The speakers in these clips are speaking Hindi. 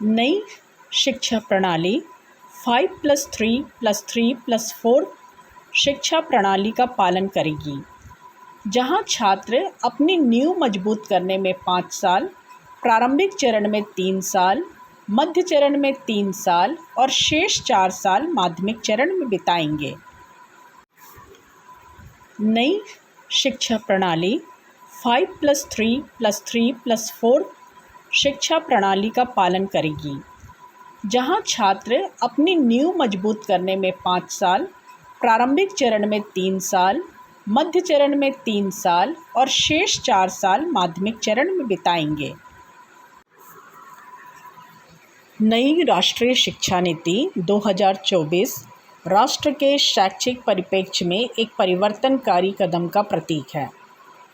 नई शिक्षा प्रणाली 5+3+3+4 शिक्षा प्रणाली का पालन करेगी, जहां छात्र अपनी नींव मजबूत करने में 5 साल, प्रारंभिक चरण में 3 साल, मध्य चरण में 3 साल और शेष 4 साल माध्यमिक चरण में बिताएंगे। नई शिक्षा प्रणाली 5+3+3+4 शिक्षा प्रणाली का पालन करेगी, जहां छात्र अपनी नींव मजबूत करने में 5 साल, प्रारंभिक चरण में 3 साल, मध्य चरण में 3 साल और शेष 4 साल माध्यमिक चरण में बिताएंगे। नई राष्ट्रीय शिक्षा नीति 2024 राष्ट्र के शैक्षिक परिप्रेक्ष्य में एक परिवर्तनकारी कदम का प्रतीक है।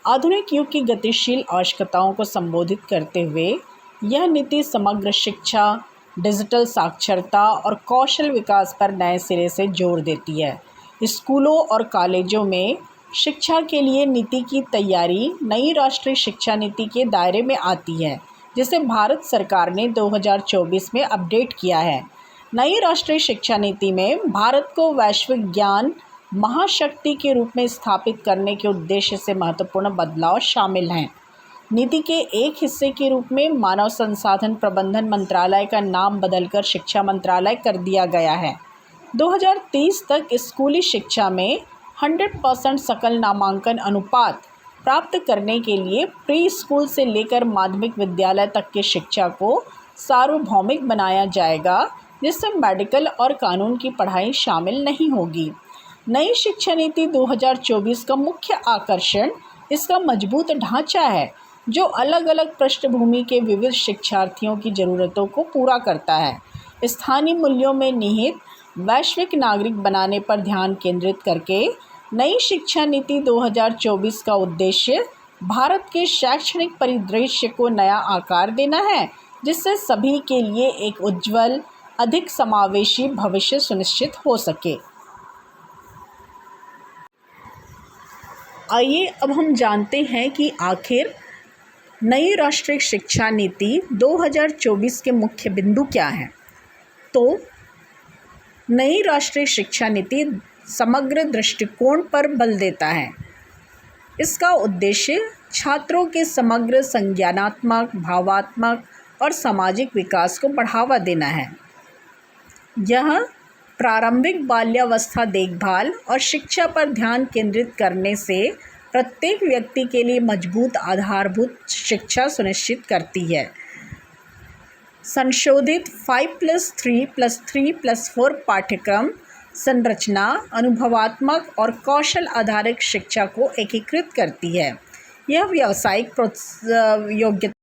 आधुनिक युग की गतिशील आवश्यकताओं को संबोधित करते हुए यह नीति समग्र शिक्षा, डिजिटल साक्षरता और कौशल विकास पर नए सिरे से जोर देती है। स्कूलों और कॉलेजों में शिक्षा के लिए नीति की तैयारी नई राष्ट्रीय शिक्षा नीति के दायरे में आती है, जिसे भारत सरकार ने 2024 में अपडेट किया है। नई राष्ट्रीय शिक्षा नीति में भारत को वैश्विक ज्ञान महाशक्ति के रूप में स्थापित करने के उद्देश्य से महत्वपूर्ण बदलाव शामिल हैं। नीति के एक हिस्से के रूप में मानव संसाधन प्रबंधन मंत्रालय का नाम बदलकर शिक्षा मंत्रालय कर दिया गया है। 2030 तक स्कूली शिक्षा में 100% सकल नामांकन अनुपात प्राप्त करने के लिए प्री स्कूल से लेकर माध्यमिक विद्यालय तक की शिक्षा को सार्वभौमिक बनाया जाएगा, जिसमें मेडिकल और कानून की पढ़ाई शामिल नहीं होगी। नई शिक्षा नीति 2024 का मुख्य आकर्षण इसका मजबूत ढांचा है, जो अलग अलग पृष्ठभूमि के विविध शिक्षार्थियों की ज़रूरतों को पूरा करता है। स्थानीय मूल्यों में निहित वैश्विक नागरिक बनाने पर ध्यान केंद्रित करके नई शिक्षा नीति 2024 का उद्देश्य भारत के शैक्षणिक परिदृश्य को नया आकार देना है, जिससे सभी के लिए एक उज्ज्वल, अधिक समावेशी भविष्य सुनिश्चित हो सके। आइए अब हम जानते हैं कि आखिर नई राष्ट्रीय शिक्षा नीति 2024 के मुख्य बिंदु क्या हैं। तो नई राष्ट्रीय शिक्षा नीति समग्र दृष्टिकोण पर बल देता है। इसका उद्देश्य छात्रों के समग्र संज्ञानात्मक, भावात्मक और सामाजिक विकास को बढ़ावा देना है। यह प्रारंभिक बाल्यावस्था देखभाल और शिक्षा पर ध्यान केंद्रित करने से प्रत्येक व्यक्ति के लिए मजबूत आधारभूत शिक्षा सुनिश्चित करती है। संशोधित 5+3+3+4 पाठ्यक्रम संरचना अनुभवात्मक और कौशल आधारित शिक्षा को एकीकृत करती है। यह व्यावसायिक योग्यता